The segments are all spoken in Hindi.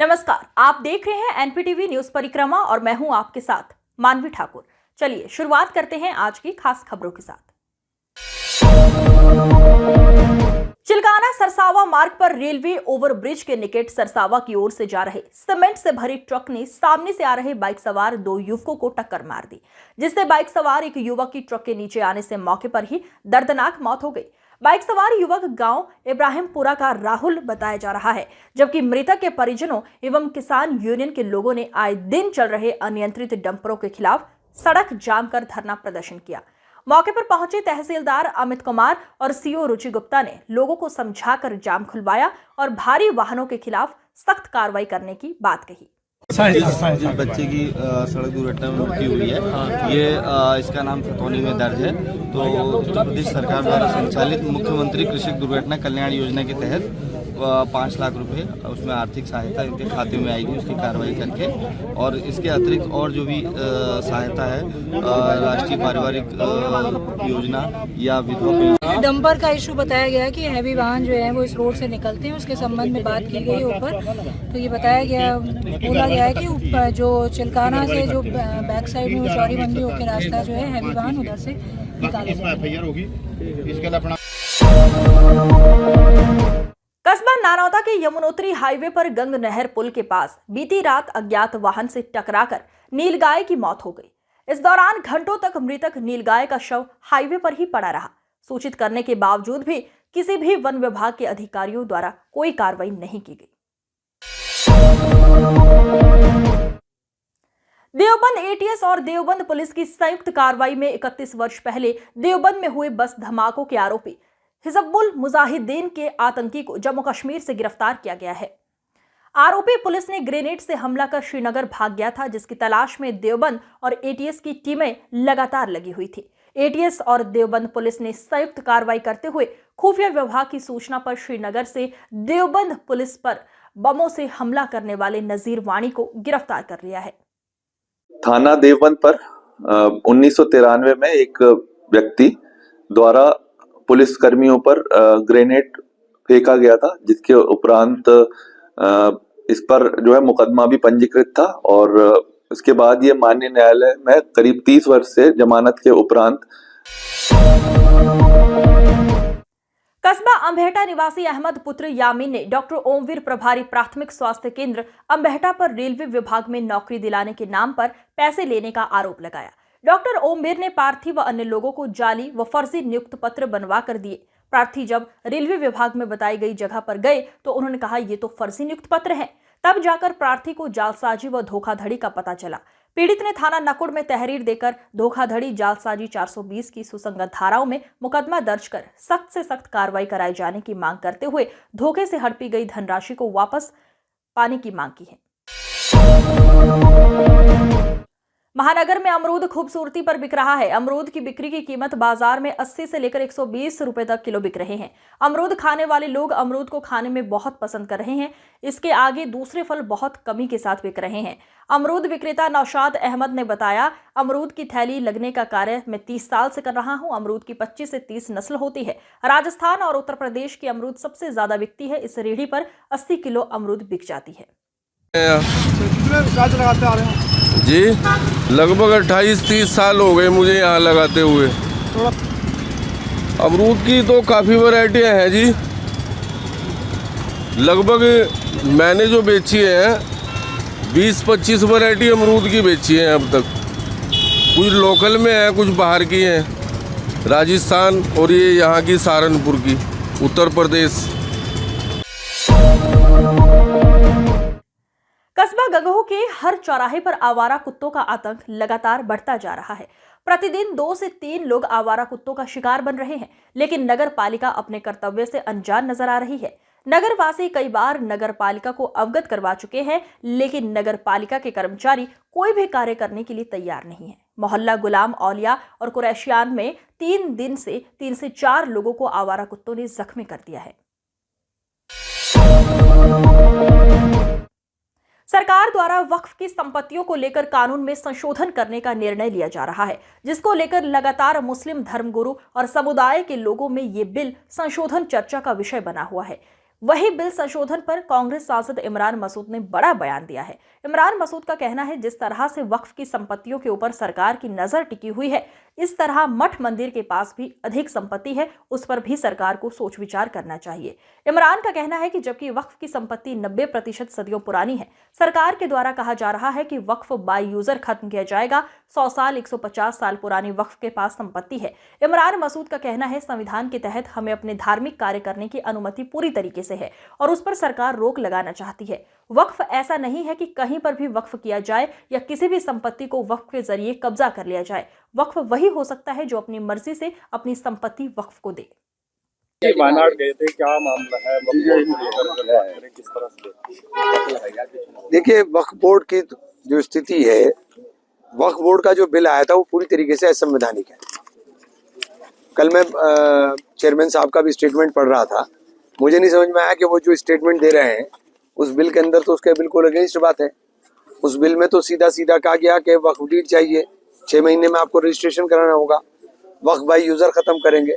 नमस्कार, आप देख रहे हैं एनपीटीवी न्यूज परिक्रमा और मैं हूं आपके साथ मानवी ठाकुर। चलिए शुरुआत करते हैं आज की खास खबरों के साथ। चिलकाना सरसावा मार्ग पर रेलवे ओवरब्रिज के निकट सरसावा की ओर से जा रहे सीमेंट से भरे ट्रक ने सामने से आ रहे बाइक सवार दो युवकों को टक्कर मार दी, जिससे बाइक सवार एक युवक की ट्रक के नीचे आने से मौके पर ही दर्दनाक मौत हो गई। बाइक सवार युवक गांव इब्राहिमपुरा का राहुल बताया जा रहा है, जबकि मृतक के परिजनों एवं किसान यूनियन के लोगों ने आए दिन चल रहे अनियंत्रित डंपरों के खिलाफ सड़क जाम कर धरना प्रदर्शन किया। मौके पर पहुंचे तहसीलदार अमित कुमार और सीओ रुचि गुप्ता ने लोगों को समझाकर जाम खुलवाया और भारी वाहनों के खिलाफ सख्त कार्रवाई करने की बात कही। जिस बच्चे की सड़क दुर्घटना में मृत्यु हुई है, ये इसका नाम खतौनी में दर्ज है। तो उत्तर प्रदेश सरकार द्वारा संचालित मुख्यमंत्री कृषक दुर्घटना कल्याण योजना के तहत 5 लाख रुपए उसमें आर्थिक सहायता इनके खाते में आएगी, उसकी कार्रवाई करके। और इसके अतिरिक्त और जो भी सहायता है, राष्ट्रीय पारिवारिक योजना या विधवा डंपर का इशू बताया गया है कि हैवी वाहन जो है वो इस रोड से निकलते हैं, उसके संबंध में बात की गई ऊपर। तो ये बताया गया, बोला गया है कि जो चिलकाना से जो बैक साइड में चौरी मंडी होकर रास्ता जो है हैवी वाहन उधर से निकाले जाएंगे। कस्बा नारौदा के यमुनोत्री हाईवे पर गंग नहर पुल के पास बीती रात अज्ञात वाहन से टकराकर नीलगाय की मौत हो गई। इस दौरान घंटों तक मृतक नीलगाय का शव हाईवे पर ही पड़ा रहा। सूचित करने के बावजूद भी किसी भी वन विभाग के अधिकारियों द्वारा कोई कार्रवाई नहीं की गई। देवबंद एटीएस और देवबंद पुलिस की संयुक्त कार्रवाई में 31 वर्ष पहले देवबंद में हुए बस धमाकों के आरोपी हिजबुल मुजाहिदीन के आतंकी को जम्मू कश्मीर से गिरफ्तार किया गया है। आरोपी पुलिस ने ग्रेनेड से हमला कर श्रीनगर भाग गया था, जिसकी तलाश में देवबंद और एटीएस की टीमें लगातार लगी हुई थी। एटीएस और देवबंद पुलिस ने संयुक्त कार्रवाई करते हुए खुफिया विभाग की सूचना पर श्रीनगर से देवबंद पुलिस पर बमों से हमला करने वाले नजीर वाणी को गिरफ्तार कर लिया है। थाना देवबंद पर 1993 में एक व्यक्ति द्वारा पुलिस कर्मियों पर ग्रेनेड फेंका गया था, जिसके उपरांत इस पर जो है मुकदमा भी पंजीकृत था। और इसके बाद ये माननीय न्यायालय में करीब 30 वर्ष से जमानत के उपरांत। कस्बा अंबेहटा निवासी अहमद पुत्र यामीन ने डॉक्टर ओमवीर प्रभारी प्राथमिक स्वास्थ्य केंद्र अंबेहटा पर रेलवे विभाग में नौकरी दिलाने के नाम पर पैसे लेने का आरोप लगाया। डॉक्टर ओमवीर ने प्रार्थी व अन्य लोगों को जाली व फर्जी नियुक्त पत्र बनवा कर दिए। प्रार्थी जब रेलवे विभाग में बताई गई जगह पर गए तो उन्होंने कहा, ये तो फर्जी नियुक्त पत्र है। तब जाकर प्रार्थी को जालसाजी व धोखाधड़ी का पता चला। पीड़ित ने थाना नकुड़ में तहरीर देकर धोखाधड़ी जालसाजी 420 की सुसंगत धाराओं में मुकदमा दर्ज कर सख्त से सख्त कार्रवाई कराए जाने की मांग करते हुए धोखे से हड़पी गई धनराशि को वापस पाने की मांग की है। महानगर में अमरूद खूबसूरती पर बिक रहा है। अमरूद की बिक्री की कीमत बाजार में 80 से लेकर 120 रुपए तक किलो बिक रहे हैं। अमरूद खाने वाले लोग अमरूद को खाने में बहुत पसंद कर रहे हैं। इसके आगे दूसरे फल बहुत कमी के साथ बिक रहे हैं। अमरूद विक्रेता नौशाद अहमद ने बताया, अमरूद की थैली लगने का कार्य मैं 30 साल से कर रहा हूं। अमरूद की 25 से 30 नस्ल होती है। राजस्थान और उत्तर प्रदेश की अमरूद सबसे ज्यादा बिकती है। इस रेहड़ी पर 80 किलो अमरूद बिक जाती है। जी लगभग 28-30 साल हो गए मुझे यहाँ लगाते हुए। अमरूद की तो काफ़ी वैरायटियाँ हैं जी। लगभग मैंने जो बेची है 20-25 वैरायटी अमरूद की बेची है अब तक। कुछ लोकल में है, कुछ बाहर की हैं, राजस्थान और ये यहाँ की सहारनपुर की, उत्तर प्रदेश। कस्बा गगहो के हर चौराहे पर आवारा कुत्तों का आतंक लगातार बढ़ता जा रहा है। प्रतिदिन 2 से 3 लोग आवारा कुत्तों का शिकार बन रहे हैं, लेकिन नगर पालिका अपने कर्तव्य से अनजान नजर आ रही है। नगर वासी कई बार नगर पालिका को अवगत करवा चुके हैं, लेकिन नगर पालिका के कर्मचारी कोई भी कार्य करने के लिए तैयार नहीं है। मोहल्ला गुलाम औलिया और कुरैशियान में 3 से 4 लोगों को आवारा कुत्तों ने जख्मी कर दिया है। सरकार द्वारा वक्फ की संपत्तियों को लेकर कानून में संशोधन करने का निर्णय लिया जा रहा है, जिसको लेकर लगातार मुस्लिम धर्मगुरु और समुदाय के लोगों में ये बिल संशोधन चर्चा का विषय बना हुआ है। वही बिल संशोधन पर कांग्रेस सांसद इमरान मसूद ने बड़ा बयान दिया है। इमरान मसूद का कहना है, जिस तरह से वक्फ की संपत्तियों के ऊपर सरकार की नजर टिकी हुई है, इस तरह मठ मंदिर के पास भी अधिक संपत्ति है, उस पर भी सरकार को सोच विचार करना चाहिए। इमरान का कहना है कि जबकि वक्फ की संपत्ति 90% सदियों पुरानी है, सरकार के द्वारा कहा जा रहा है कि वक्फ बाय यूजर खत्म किया जाएगा। 100 साल 150 साल पुरानी वक्फ के पास संपत्ति है। इमरान मसूद का कहना है, संविधान के तहत हमें अपने धार्मिक कार्य करने की अनुमति पूरी तरीके से है और उस पर सरकार रोक लगाना चाहती है। वक्फ ऐसा नहीं है कि कहीं पर भी वक्फ किया जाए या किसी भी संपत्ति को वक्फ के जरिए कब्जा कर लिया जाए। वक्फ वही हो सकता है जो अपनी मर्जी से अपनी संपत्ति वक्फ को दे। वायनाड गए थे, क्या मामला है? वक्फ बोर्ड को लेकर किस तरह से? देखिए, वक्फ बोर्ड की जो स्थिति है, वक्फ बोर्ड का जो बिल आया था वो पूरी तरीके से असंवैधानिक है। कल मैं चेयरमैन साहब का भी स्टेटमेंट पढ़ रहा था, मुझे नहीं समझ में आया कि वो जो स्टेटमेंट दे रहे हैं उस बिल के अंदर तो उसके बिल्कुल अगेंस्ट बात है। उस बिल में तो सीधा सीधा कहा गया कि वक्फ डीड चाहिए, 6 महीने में आपको रजिस्ट्रेशन कराना होगा, वक्फ बाय यूजर खत्म करेंगे।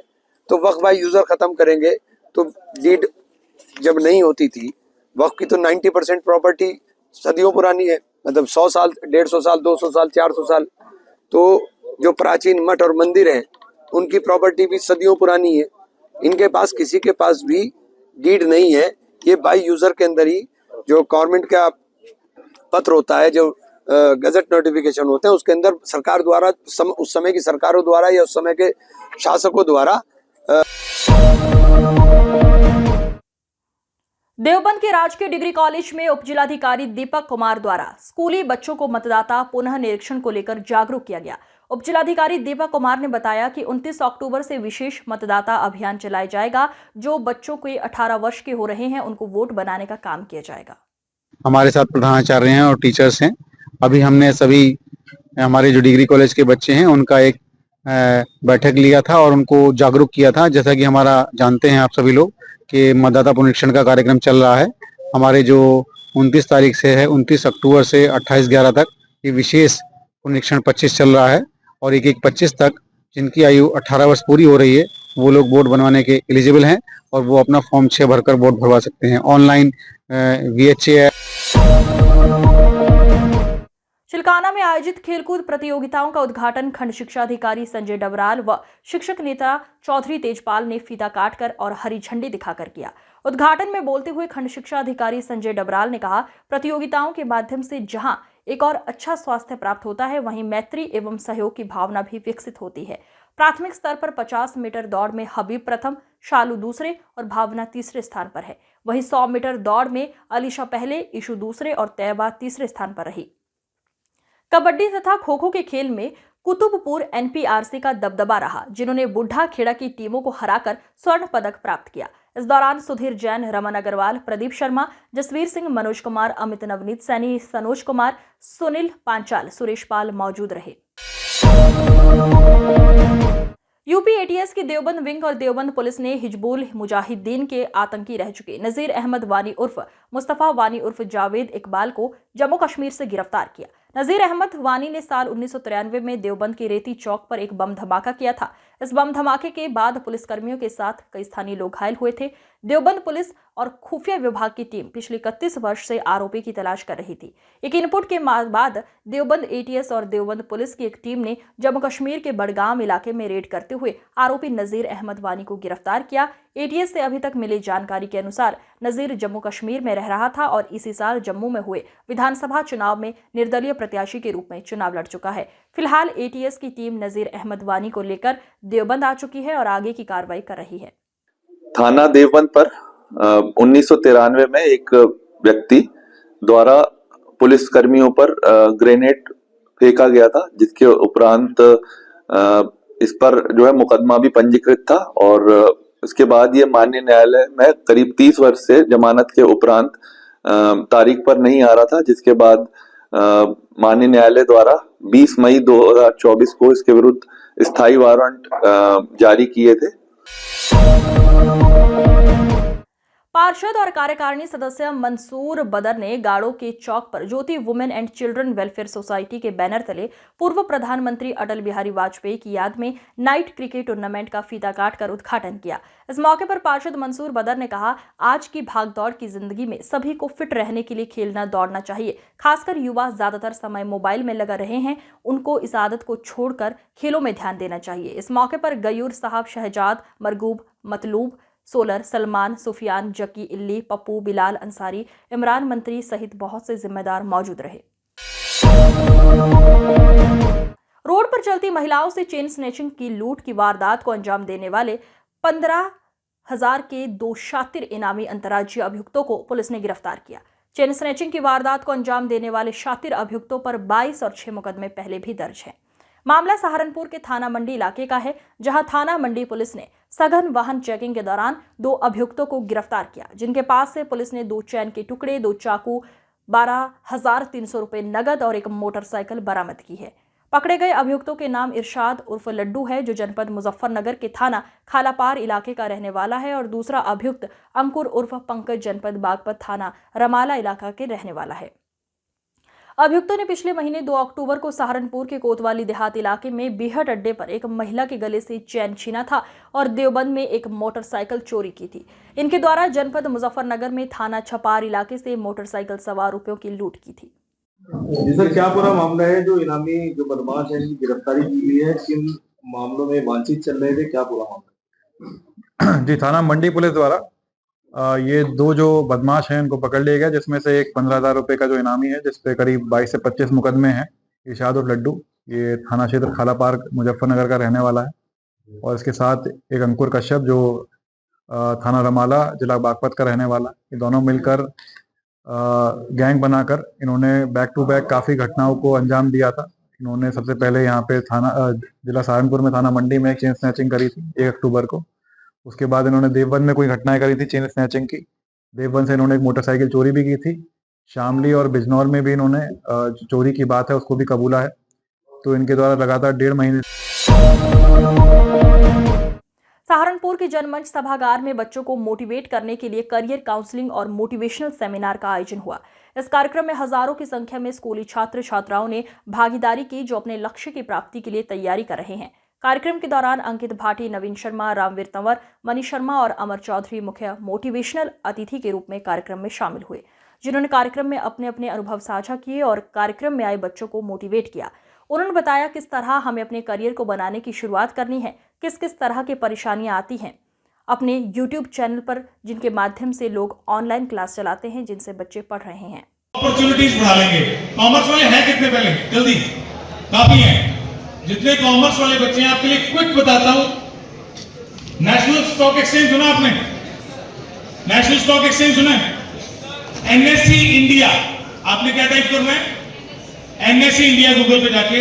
तो वक्फ बाय यूजर खत्म करेंगे तो डीड जब नहीं होती थी, वक्फ की तो 90% प्रॉपर्टी सदियों पुरानी है, मतलब 100 साल 150 साल 200 साल 400 साल। तो जो प्राचीन मठ और मंदिर हैं उनकी प्रॉपर्टी भी सदियों पुरानी है। इनके पास किसी के पास भी डीड नहीं है। ये बाय यूजर के अंदर ही जो गवर्नमेंट का पत्र होता है, जो गजट नोटिफिकेशन होते हैं, उसके अंदर सरकार द्वारा उस समय की सरकारों द्वारा या उस समय के शासकों द्वारा देवबंद के राजकीय डिग्री कॉलेज में उपजिलाधिकारी दीपक कुमार द्वारा स्कूली बच्चों को मतदाता पुनः निरीक्षण को लेकर जागरूक किया गया। उपजिलाधिकारी दीपक कुमार ने बताया कि 29 अक्टूबर से विशेष मतदाता अभियान चलाया जाएगा। जो बच्चों के 18 वर्ष के हो रहे हैं उनको वोट बनाने का काम किया जाएगा। हमारे साथ प्रधानाचार्य हैं और टीचर्स हैं। अभी हमने सभी हमारे जो डिग्री कॉलेज के बच्चे हैं उनका एक बैठक लिया था और उनको जागरूक किया था। जैसा कि हमारा जानते हैं आप सभी लोग कि मतदाता पुनरीक्षण का कार्यक्रम चल रहा है। हमारे जो 29 तारीख से है, 29 अक्टूबर से 28/11 तक ये विशेष पुनरीक्षण 25 चल रहा है और 1-1-25 तक जिनकी आयु 18 वर्ष पूरी हो रही है वो लोग वोट बनवाने के एलिजिबल हैं और वो अपना फॉर्म 6 भरकर वोट भरवा सकते हैं ऑनलाइन VHA। चिल्काना में आयोजित खेलकूद प्रतियोगिताओं का उद्घाटन खंड शिक्षा अधिकारी संजय डबराल व शिक्षक नेता चौधरी तेजपाल ने फीता काटकर और हरी झंडी दिखाकर किया। उद्घाटन में बोलते हुए खंड शिक्षा अधिकारी संजय डबराल ने कहा, प्रतियोगिताओं के माध्यम से जहां एक और अच्छा स्वास्थ्य प्राप्त होता है, वहीं मैत्री एवं सहयोग की भावना भी विकसित होती है। प्राथमिक स्तर पर 50 मीटर दौड़ में हबीब प्रथम, शालू दूसरे और भावना तीसरे स्थान पर है। वहीं 100 मीटर दौड़ में अलीशा पहले, ईशु दूसरे और तैयबा तीसरे स्थान पर रही। कबड्डी तथा खो खो के खेल में कुतुबपुर NPRC का दबदबा रहा, जिन्होंने बुढ़ा खेड़ा की टीमों को हराकर स्वर्ण पदक प्राप्त किया। इस दौरान सुधीर जैन, रमन अग्रवाल, प्रदीप शर्मा, जसवीर सिंह, मनोज कुमार, अमित नवनीत सैनी, सनोज कुमार, सुनील पांचाल, सुरेश पाल मौजूद रहे। यूपी ATS की देवबंद विंग और देवबंद पुलिस ने हिजबुल मुजाहिदीन के आतंकी रह चुके नजीर अहमद वानी उर्फ मुस्तफा वानी उर्फ जावेद इकबाल को जम्मू कश्मीर से गिरफ्तार किया। नजीर अहमद वानी ने साल 1993 में देवबंद के रेती चौक पर एक बम धमाका किया था। इस बम धमाके के बाद पुलिसकर्मियों के साथ कई स्थानीय लोग घायल हुए थे। देवबंद पुलिस और खुफिया विभाग की टीम पिछले 31 वर्ष से आरोपी की तलाश कर रही थी। एक इनपुट के बाद देवबंद ATS और देवबंद पुलिस की एक टीम ने जम्मू कश्मीर के बडगाम इलाके में रेड करते हुए आरोपी नजीर अहमद वानी को गिरफ्तार किया। ATS से अभी तक मिली जानकारी के अनुसार नजीर जम्मू कश्मीर में रह रहा था और इसी साल जम्मू में हुए विधानसभा चुनाव में निर्दलीय प्रत्याशी के रूप में चुनाव लड़ चुका है। फिलहाल ATS की टीम नजीर अहमद वानी को लेकर देवबंद आ चुकी है और आगे की कार्रवाई कर रही है। थाना देवबंद पर 1993 में एक व्यक्ति द्वारा पुलिस कर्मियों पर ग्रेनेड फेंका गया था, जिसके उपरांत इस पर जो है मुकदमा भी पंजीकृत था और इसके बाद ये माननीय न्यायालय में करीब 30 वर्ष से जमानत के उपरांत तारीख पर नहीं आ रहा था, जिसके बाद माननीय न्यायालय द्वारा 20 मई 2024 को इसके विरुद्ध स्थायी वारंट जारी किए थे। पार्षद और कार्यकारिणी सदस्य मंसूर बदर ने गाड़ो के चौक पर Jyoti women and children welfare society के बैनर तले पूर्व प्रधानमंत्री अटल बिहारी वाजपेयी की याद में नाइट क्रिकेट टूर्नामेंट का फीता काटकर उद्घाटन किया। इस मौके पर पार्षद मंसूर बदर ने कहा, आज की भागदौड़ की जिंदगी में सभी को फिट रहने के लिए खेलना दौड़ना चाहिए। खासकर युवा ज्यादातर समय मोबाइल में लगा रहे हैं, उनको इस आदत को छोड़कर खेलों में ध्यान देना चाहिए। इस मौके पर गयूर साहब, शहजाद, मरगूब, मतलूब, सोलर, सलमान, सुफियान, जकी, इल्ली, पप्पू, बिलाल अंसारी, इमरान मंत्री सहित बहुत से जिम्मेदार मौजूद रहे। रोड पर चलती महिलाओं से चेन स्नैचिंग की लूट की वारदात को अंजाम देने वाले 15,000 के 2 शातिर इनामी अंतर्राज्यीय अभियुक्तों को पुलिस ने गिरफ्तार किया। चेन स्नैचिंग की वारदात को अंजाम देने वाले शातिर अभियुक्तों पर 22 और 6 मुकदमे पहले भी दर्ज हैं। मामला सहारनपुर के थाना मंडी इलाके का है, जहां थाना मंडी पुलिस ने सघन वाहन चेकिंग के दौरान 2 अभियुक्तों को गिरफ्तार किया, जिनके पास से पुलिस ने 2 चैन के टुकड़े, 2 चाकू, 12,300 रुपए नगद और 1 मोटरसाइकिल बरामद की है। पकड़े गए अभियुक्तों के नाम इरशाद उर्फ लड्डू है, जो जनपद मुजफ्फरनगर के थाना खालापार इलाके का रहने वाला है, और दूसरा अभियुक्त अंकुर उर्फ पंकज जनपद बागपत थाना रमाला इलाका के रहने वाला है। अभियुक्तों ने पिछले महीने 2 अक्टूबर को सहारनपुर के कोतवाली देहात इलाके में बेहट अड्डे पर एक महिला के गले से चैन छीना था और देवबंद में एक मोटरसाइकिल चोरी की थी। इनके द्वारा जनपद मुजफ्फरनगर में थाना छपार इलाके से मोटरसाइकिल सवार रुपयों की लूट की थी। जी सर, क्या पूरा मामला है? जो इनामी जो बदमाश है, इनकी गिरफ्तारी की गई है, किन मामलों में बातचीत चल रहे थे, क्या पूरा मामला? जी, थाना मंडी पुलिस द्वारा ये 2 जो बदमाश हैं इनको पकड़ लिया गया, जिसमें से एक 15,000 रुपए का जो इनामी है, जिसपे करीब 22 से 25 मुकदमे हैं। इरशाद और लड्डू ये थाना क्षेत्र खाला पार्क मुजफ्फरनगर का रहने वाला है, और इसके साथ एक अंकुर कश्यप जो थाना रमाला जिला बागपत का रहने वाला। ये दोनों मिलकर गैंग बनाकर इन्होंने बैक टू बैक काफ़ी घटनाओं को अंजाम दिया था। इन्होंने सबसे पहले यहाँ पे थाना जिला सहारनपुर में थाना मंडी में एक चेन स्नैचिंग करी थी 1 अक्टूबर को। उसके बाद इन्होंने देवबंद में कोई घटनाएं करी थी चेन स्नैचिंग की। देवबंद से इन्होंने एक मोटरसाइकिल चोरी भी की थी। शामली और बिजनौर में भी इन्होंने जो चोरी की बात है उसको भी कबूला है। तो इनके द्वारा लगातार 1.5 महीने सहारनपुर के जनमंच सभागार में बच्चों को मोटिवेट करने के लिए करियर काउंसलिंग और मोटिवेशनल सेमिनार का आयोजन हुआ। इस कार्यक्रम में हजारों की संख्या में स्कूली छात्र छात्राओं ने भागीदारी की, जो अपने लक्ष्य की प्राप्ति के लिए तैयारी कर रहे हैं। कार्यक्रम के दौरान अंकित भाटी, नवीन शर्मा, रामवीर तंवर, मनीष शर्मा और अमर चौधरी मुख्य मोटिवेशनल अतिथि के रूप में कार्यक्रम में शामिल हुए, जिन्होंने कार्यक्रम में अपने अपने अनुभव साझा किए और कार्यक्रम में आए बच्चों को मोटिवेट किया। उन्होंने बताया किस तरह हमें अपने करियर को बनाने की शुरुआत करनी है, किस किस तरह की परेशानियां आती हैं अपने YouTube चैनल पर, जिनके माध्यम से लोग ऑनलाइन क्लास चलाते हैं, जिनसे बच्चे पढ़ रहे हैं। अपॉर्चुनिटीज बढ़ा लेंगे। कॉमर्स वाले हैं कितने? पहले जल्दी, काफी हैं। जितने कॉमर्स वाले बच्चे हैं, आपके लिए क्विक बताता हूं। नेशनल स्टॉक एक्सचेंज सुना आपने? नेशनल स्टॉक एक्सचेंज सुना है? NSE इंडिया, आपने क्या टाइप करना है? NSE इंडिया गूगल पे जाके,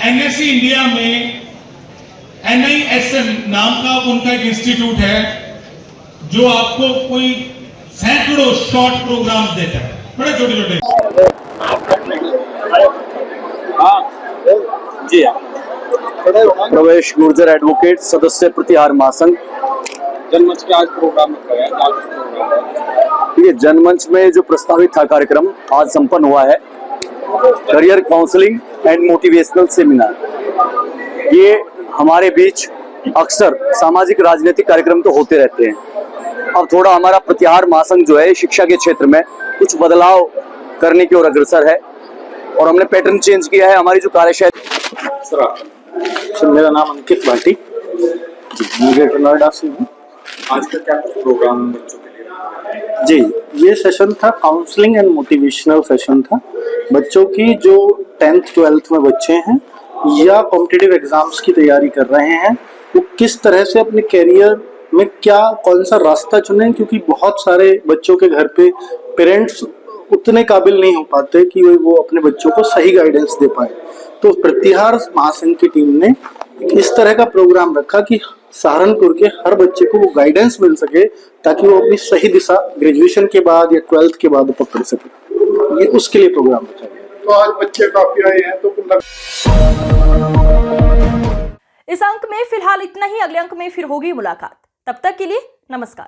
NSE इंडिया में NISM नाम का उनका एक इंस्टीट्यूट है, जो आपको कोई सैकड़ों शॉर्ट प्रोग्राम्स देता है, बड़े छोटे छोटे। जी हाँ, प्रवेश गुर्जर एडवोकेट, सदस्य प्रतिहार महासंघ। जनमंच के आज प्रोग्राम रखा है। देखिए, जनमंच में जो प्रस्तावित था कार्यक्रम आज संपन्न हुआ है, career counselling and motivational seminar. ये हमारे बीच अक्सर सामाजिक राजनीतिक कार्यक्रम तो होते रहते हैं। अब थोड़ा हमारा प्रतिहार महासंघ जो है शिक्षा के क्षेत्र में कुछ बदलाव करने की ओर अग्रसर है, और हमने पैटर्न चेंज किया है। हमारी जो कार्यशैली। सर, मेरा नाम अंकित भाटी, मुझे नोएडा से हूँ। आज का क्या प्रोग्राम बच्चों के लिए? जी, ये सेशन था काउंसलिंग एंड मोटिवेशनल सेशन था। बच्चों की जो 10th 12th में बच्चे हैं या कॉम्पिटिटिव एग्जाम्स की तैयारी कर रहे हैं, वो किस तरह से अपने कैरियर में कौन सा रास्ता चुनें, क्योंकि बहुत सारे बच्चों के घर पे पेरेंट्स उतने काबिल नहीं हो पाते कि वो अपने बच्चों को सही गाइडेंस दे पाए। तो प्रतिहार महासंघ की टीम ने इस तरह का प्रोग्राम रखा कि सहारनपुर के हर बच्चे को वो गाइडेंस मिल सके, ताकि वो अपनी सही दिशा ग्रेजुएशन के बाद या 12th के बाद पकड़ सके। ये उसके लिए प्रोग्राम रखा गया। तो आज बच्चे काफी आए हैं, तो इस अंक में फिलहाल इतना ही। अगले अंक में फिर होगी मुलाकात। तब तक के लिए नमस्कार।